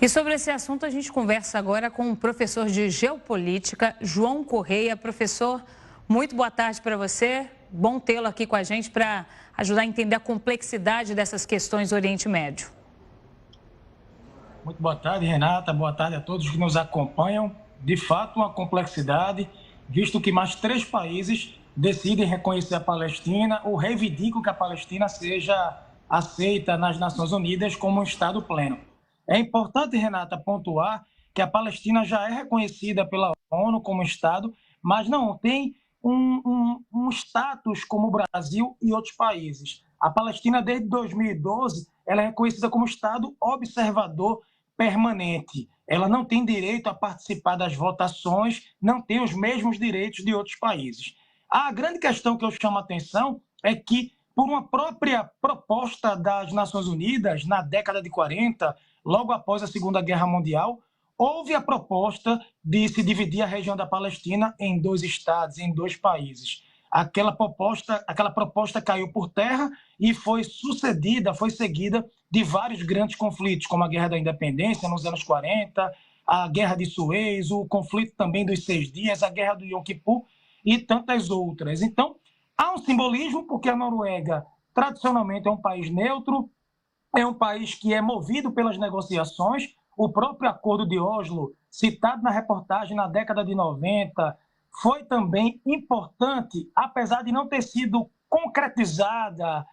E sobre esse assunto a gente conversa agora com o professor de Geopolítica, João Correia. Professor, muito boa tarde para você. Bom tê-lo aqui com a gente para ajudar a entender a complexidade dessas questões do Oriente Médio. Muito boa tarde, Renata. Boa tarde a todos que nos acompanham. De fato, uma complexidade, visto que mais 3 países decidem reconhecer a Palestina ou reivindicam que a Palestina seja aceita nas Nações Unidas como um Estado pleno. É importante, Renata, pontuar que a Palestina já é reconhecida pela ONU como Estado, mas não tem um status como o Brasil e outros países. A Palestina, desde 2012, ela é reconhecida como Estado observador permanente. Ela não tem direito a participar das votações, não tem os mesmos direitos de outros países. A grande questão que eu chamo a atenção é que, por uma própria proposta das Nações Unidas, na década de 40, logo após a Segunda Guerra Mundial, houve a proposta de se dividir a região da Palestina em 2 estados, em 2 países. Aquela proposta caiu por terra e foi seguida de vários grandes conflitos, como a Guerra da Independência nos anos 40, a Guerra de Suez, o conflito também dos 6 dias, a Guerra do Yom Kippur e tantas outras. Então, há um simbolismo, porque a Noruega, tradicionalmente, é um país neutro, é um país que é movido pelas negociações. O próprio Acordo de Oslo, citado na reportagem na década de 90, foi também importante, apesar de não ter sido concretizada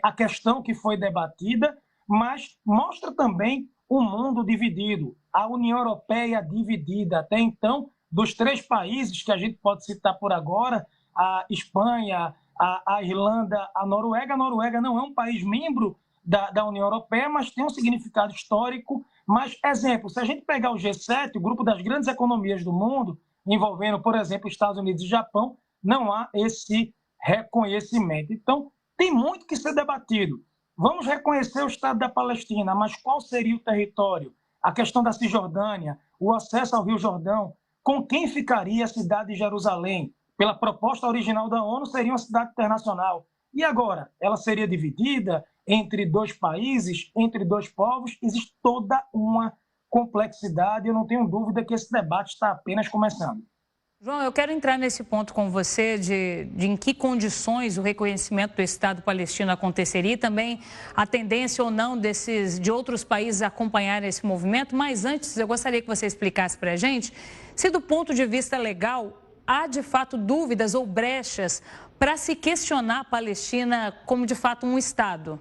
a questão que foi debatida, mas mostra também um mundo dividido, a União Europeia dividida. Até então, dos 3 países que a gente pode citar por agora, a Espanha, a Irlanda, a Noruega não é um país membro da União Europeia, mas tem um significado histórico. Mas, exemplo, se a gente pegar o G7, o grupo das grandes economias do mundo, envolvendo, por exemplo, Estados Unidos e Japão, não há esse reconhecimento. Então, tem muito que ser debatido. Vamos reconhecer o Estado da Palestina, mas qual seria o território? A questão da Cisjordânia, o acesso ao Rio Jordão, com quem ficaria a cidade de Jerusalém? Pela proposta original da ONU, seria uma cidade internacional. E agora? Ela seria dividida entre 2 países, entre 2 povos? Existe toda uma complexidade. Eu não tenho dúvida que esse debate está apenas começando. João, eu quero entrar nesse ponto com você de em que condições o reconhecimento do Estado palestino aconteceria e também a tendência ou não de outros países acompanharem esse movimento. Mas antes, eu gostaria que você explicasse para a gente se, do ponto de vista legal, há de fato dúvidas ou brechas para se questionar a Palestina como de fato um Estado.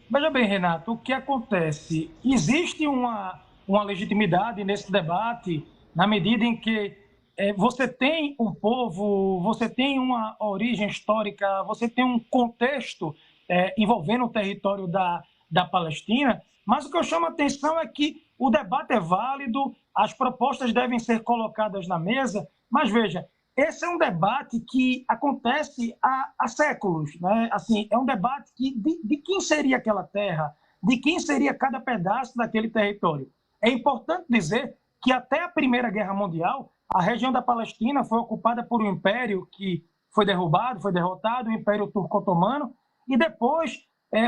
Veja bem, Renato, o que acontece? Existe uma legitimidade nesse debate na medida em que você tem um povo, você tem uma origem histórica, você tem um contexto envolvendo o território da Palestina, mas o que eu chamo a atenção é que o debate é válido, as propostas devem ser colocadas na mesa, mas veja, esse é um debate que acontece há séculos, né? Assim, é um debate de quem seria aquela terra, de quem seria cada pedaço daquele território. É importante dizer que até a Primeira Guerra Mundial, a região da Palestina foi ocupada por um império que foi derrubado, foi derrotado, o Império Turco-Otomano, e depois,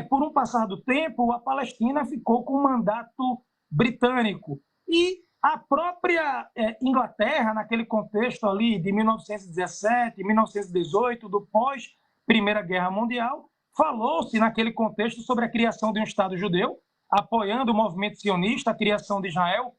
por um passar do tempo, a Palestina ficou com um mandato britânico. E a própria Inglaterra, naquele contexto ali de 1917, 1918, do pós-Primeira Guerra Mundial, falou-se naquele contexto sobre a criação de um Estado judeu, apoiando o movimento sionista, a criação de Israel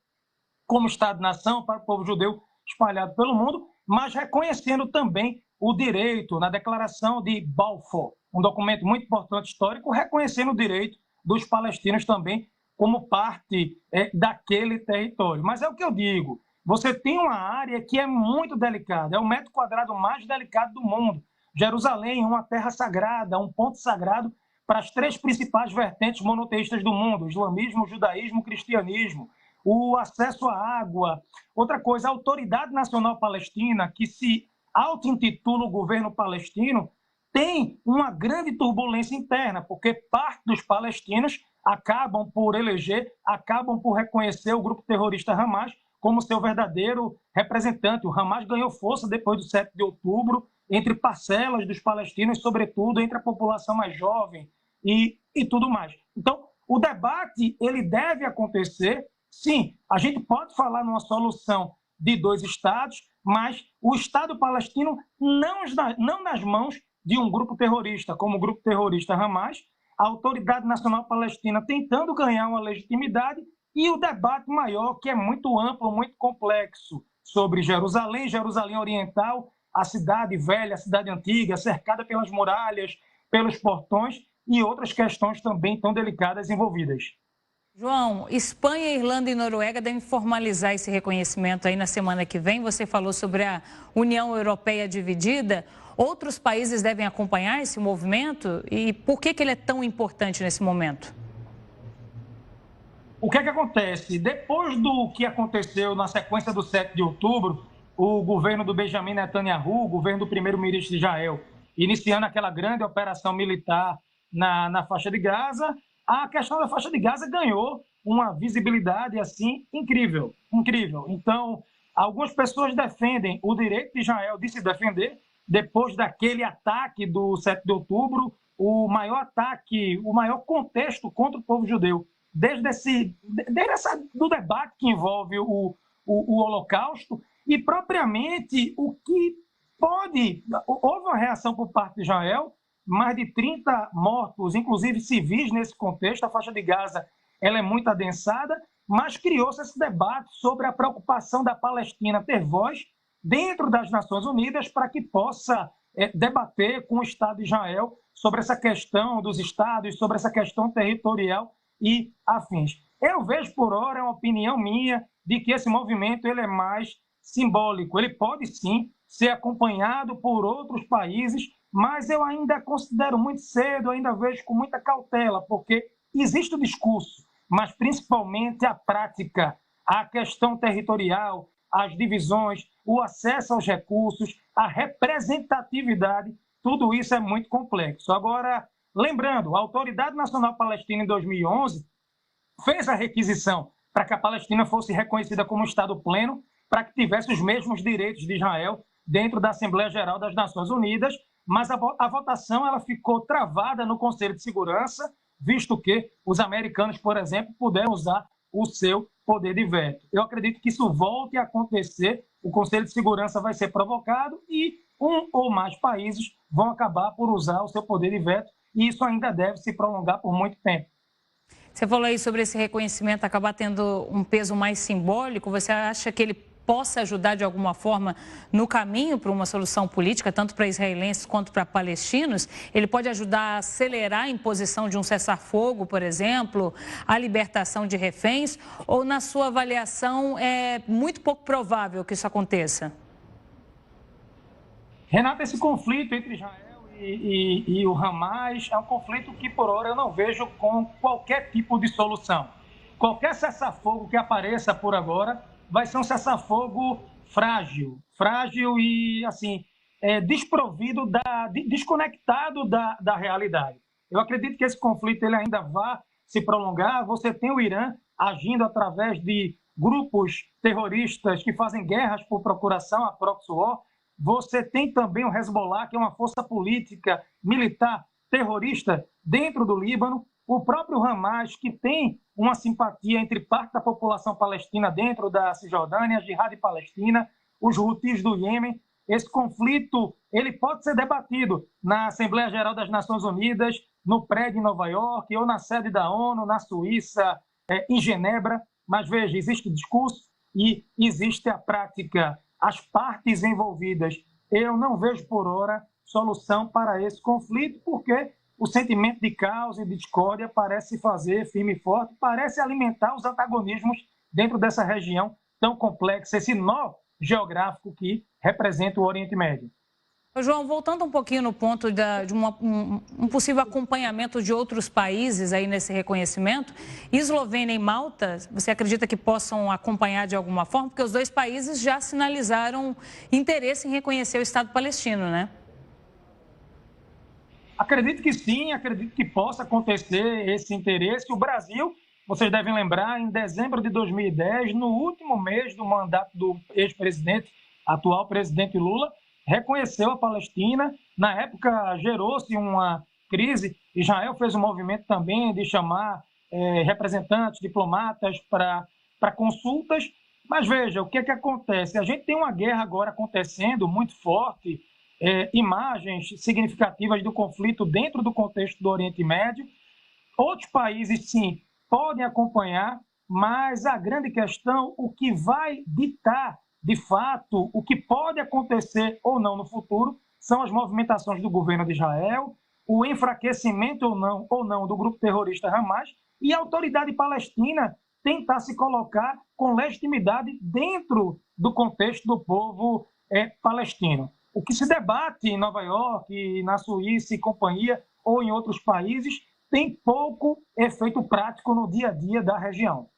como Estado-nação para o povo judeu espalhado pelo mundo, mas reconhecendo também o direito, na Declaração de Balfour, um documento muito importante histórico, reconhecendo o direito dos palestinos também como parte daquele território. Mas é o que eu digo, você tem uma área que é muito delicada, é o metro quadrado mais delicado do mundo. Jerusalém é uma terra sagrada, um ponto sagrado para as 3 principais vertentes monoteístas do mundo, o islamismo, o judaísmo, o cristianismo, o acesso à água. Outra coisa, a Autoridade Nacional Palestina, que se auto-intitula o governo palestino, tem uma grande turbulência interna, porque parte dos palestinos acabam por eleger, acabam por reconhecer o grupo terrorista Hamas como seu verdadeiro representante. O Hamas ganhou força depois do 7 de outubro, entre parcelas dos palestinos, sobretudo entre a população mais jovem e tudo mais. Então, o debate ele deve acontecer. Sim, a gente pode falar numa solução de 2 estados, mas o Estado palestino não nas mãos de um grupo terrorista, como o grupo terrorista Hamas, a Autoridade Nacional Palestina tentando ganhar uma legitimidade e o debate maior, que é muito amplo, muito complexo, sobre Jerusalém, Jerusalém Oriental, a cidade velha, a cidade antiga, cercada pelas muralhas, pelos portões e outras questões também tão delicadas envolvidas. João, Espanha, Irlanda e Noruega devem formalizar esse reconhecimento aí na semana que vem. Você falou sobre a União Europeia dividida. Outros países devem acompanhar esse movimento? E por que ele é tão importante nesse momento? O que é que acontece? Depois do que aconteceu na sequência do 7 de outubro, o governo do Benjamin Netanyahu, o governo do primeiro-ministro de Israel, iniciando aquela grande operação militar na faixa de Gaza, a questão da faixa de Gaza ganhou uma visibilidade assim incrível, incrível. Então, algumas pessoas defendem o direito de Israel de se defender depois daquele ataque do 7 de outubro, o maior ataque, o maior contexto contra o povo judeu, desde do debate que envolve o Holocausto e propriamente o que pode... Houve uma reação por parte de Israel, mais de 30 mortos, inclusive civis nesse contexto. A faixa de Gaza ela é muito adensada, mas criou-se esse debate sobre a preocupação da Palestina ter voz dentro das Nações Unidas para que possa debater com o Estado de Israel sobre essa questão dos estados, sobre essa questão territorial e afins. Eu vejo, por hora, é uma opinião minha, de que esse movimento ele é mais simbólico. Ele pode, sim, ser acompanhado por outros países, mas eu ainda considero muito cedo, ainda vejo com muita cautela, porque existe o discurso, mas principalmente a prática, a questão territorial, as divisões, o acesso aos recursos, a representatividade, tudo isso é muito complexo. Agora, lembrando, a Autoridade Nacional Palestina, em 2011, fez a requisição para que a Palestina fosse reconhecida como Estado pleno, para que tivesse os mesmos direitos de Israel dentro da Assembleia Geral das Nações Unidas, mas a votação ela ficou travada no Conselho de Segurança, visto que os americanos, por exemplo, puderam usar o seu poder de veto. Eu acredito que isso volte a acontecer, o Conselho de Segurança vai ser provocado e um ou mais países vão acabar por usar o seu poder de veto, e isso ainda deve se prolongar por muito tempo. Você falou aí sobre esse reconhecimento acabar tendo um peso mais simbólico. Você acha que ele possa ajudar de alguma forma no caminho para uma solução política, tanto para israelenses quanto para palestinos? Ele pode ajudar a acelerar a imposição de um cessar-fogo, por exemplo, a libertação de reféns? Ou, na sua avaliação, é muito pouco provável que isso aconteça? Renata, esse conflito entre Israel e o Hamas é um conflito que, por hora, eu não vejo com qualquer tipo de solução. Qualquer cessar-fogo que apareça por agora vai ser um cessar-fogo frágil e, assim, desprovido, desconectado da realidade. Eu acredito que esse conflito ele ainda vai se prolongar. Você tem o Irã agindo através de grupos terroristas que fazem guerras por procuração, a proxy war. Você tem também o Hezbollah, que é uma força política, militar, terrorista dentro do Líbano. O próprio Hamas, que tem uma simpatia entre parte da população palestina dentro da Cisjordânia, a Jihad Palestina, os Houthis do Iêmen. Esse conflito ele pode ser debatido na Assembleia Geral das Nações Unidas, no prédio em Nova York, ou na sede da ONU, na Suíça, em Genebra. Mas veja, existe discurso e existe a prática. As partes envolvidas, eu não vejo por hora solução para esse conflito, porque o sentimento de caos e de discórdia parece fazer firme e forte, parece alimentar os antagonismos dentro dessa região tão complexa, esse nó geográfico que representa o Oriente Médio. João, voltando um pouquinho no ponto de um possível acompanhamento de outros países aí nesse reconhecimento, Eslovênia e Malta, você acredita que possam acompanhar de alguma forma? Porque os dois países já sinalizaram interesse em reconhecer o Estado palestino, né? Acredito que sim, acredito que possa acontecer esse interesse. O Brasil, vocês devem lembrar, em dezembro de 2010, no último mês do mandato do ex-presidente, atual presidente Lula, reconheceu a Palestina. Na época, gerou-se uma crise. Israel fez um movimento também de chamar representantes, diplomatas para consultas. Mas veja, o que acontece? A gente tem uma guerra agora acontecendo muito forte, imagens significativas do conflito dentro do contexto do Oriente Médio. Outros países, sim, podem acompanhar, mas a grande questão, o que vai ditar, de fato, o que pode acontecer ou não no futuro, são as movimentações do governo de Israel, o enfraquecimento ou não do grupo terrorista Hamas e a autoridade palestina tentar se colocar com legitimidade dentro do contexto do povo palestino. O que se debate em Nova York, na Suíça e companhia, ou em outros países, tem pouco efeito prático no dia a dia da região.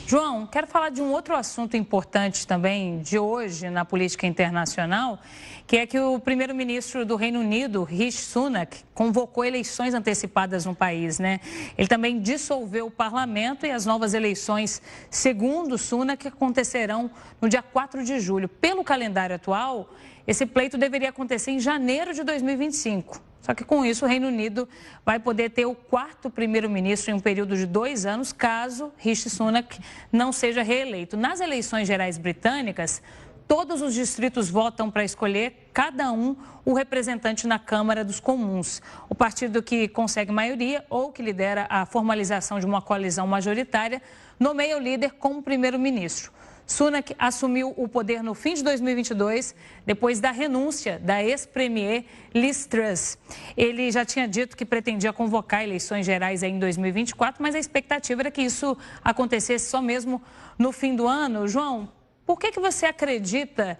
João, quero falar de um outro assunto importante também de hoje na política internacional, que é que o primeiro-ministro do Reino Unido, Rishi Sunak, convocou eleições antecipadas no país, né? Ele também dissolveu o parlamento e as novas eleições, segundo Sunak, acontecerão no dia 4 de julho. Pelo calendário atual, esse pleito deveria acontecer em janeiro de 2025. Só que com isso o Reino Unido vai poder ter o quarto primeiro-ministro em um período de 2 anos, caso Rishi Sunak não seja reeleito. Nas eleições gerais britânicas, todos os distritos votam para escolher, cada um, o representante na Câmara dos Comuns. O partido que consegue maioria ou que lidera a formalização de uma coalizão majoritária nomeia o líder como primeiro-ministro. Sunak assumiu o poder no fim de 2022, depois da renúncia da ex-premier Liz Truss. Ele já tinha dito que pretendia convocar eleições gerais em 2024, mas a expectativa era que isso acontecesse só mesmo no fim do ano. João, por que você acredita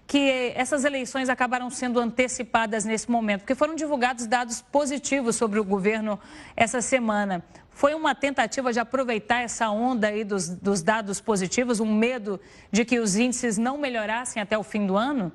que essas eleições acabaram sendo antecipadas nesse momento? Porque foram divulgados dados positivos sobre o governo essa semana. Foi uma tentativa de aproveitar essa onda aí dos dados positivos, um medo de que os índices não melhorassem até o fim do ano?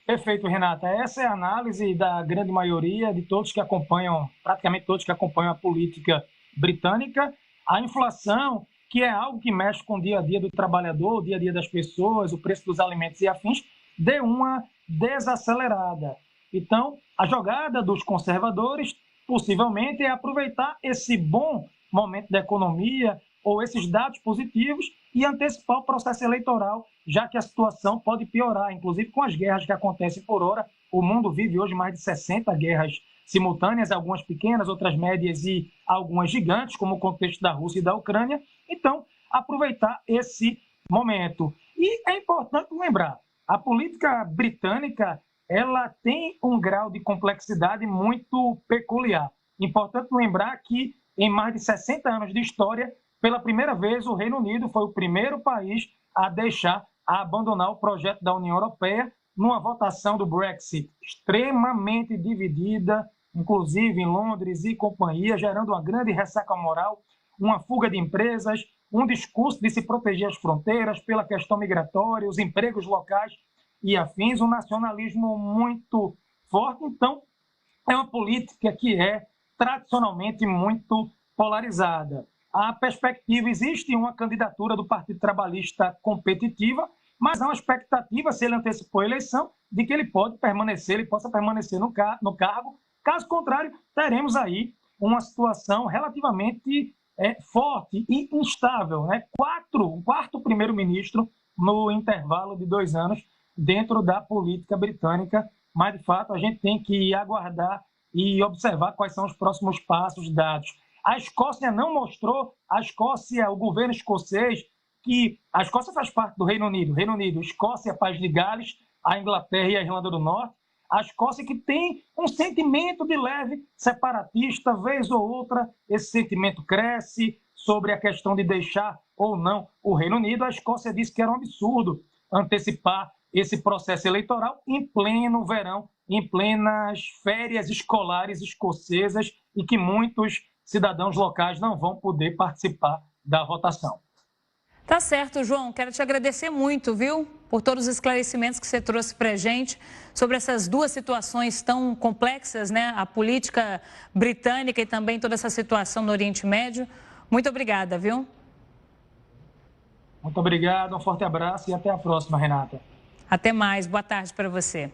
Perfeito, Renata. Essa é a análise da grande maioria de todos que acompanham, praticamente todos que acompanham a política britânica. A inflação, que é algo que mexe com o dia a dia do trabalhador, o dia a dia das pessoas, o preço dos alimentos e afins, deu uma desacelerada. Então, a jogada dos conservadores possivelmente é aproveitar esse bom momento da economia ou esses dados positivos e antecipar o processo eleitoral, já que a situação pode piorar, inclusive com as guerras que acontecem por hora. O mundo vive hoje mais de 60 guerras simultâneas, algumas pequenas, outras médias e algumas gigantes, como o contexto da Rússia e da Ucrânia. Então, aproveitar esse momento. E é importante lembrar, a política britânica ela tem um grau de complexidade muito peculiar. Importante lembrar que, em mais de 60 anos de história, pela primeira vez, o Reino Unido foi o primeiro país a abandonar o projeto da União Europeia numa votação do Brexit extremamente dividida, inclusive em Londres e companhia, gerando uma grande ressaca moral, uma fuga de empresas, um discurso de se proteger as fronteiras pela questão migratória, os empregos locais e afins, um nacionalismo muito forte. Então, é uma política que é tradicionalmente muito polarizada. A perspectiva, existe uma candidatura do Partido Trabalhista competitiva, mas há uma expectativa, se ele antecipou a eleição, de que ele possa permanecer no cargo. Caso contrário, teremos aí uma situação relativamente forte e instável, né? Um quarto primeiro-ministro no intervalo de 2 anos dentro da política britânica, mas de fato a gente tem que aguardar e observar quais são os próximos passos dados. A Escócia não mostrou, o governo escocês, que a Escócia faz parte do Reino Unido, Escócia, País de Gales, a Inglaterra e a Irlanda do Norte. A Escócia que tem um sentimento de leve separatista, vez ou outra, esse sentimento cresce sobre a questão de deixar ou não o Reino Unido. A Escócia disse que era um absurdo antecipar esse processo eleitoral em pleno verão, em plenas férias escolares escocesas e que muitos cidadãos locais não vão poder participar da votação. Tá certo, João. Quero te agradecer muito, viu, por todos os esclarecimentos que você trouxe para a gente sobre essas duas situações tão complexas, né? A política britânica e também toda essa situação no Oriente Médio. Muito obrigada, viu? Muito obrigado, um forte abraço e até a próxima, Renata. Até mais. Boa tarde para você.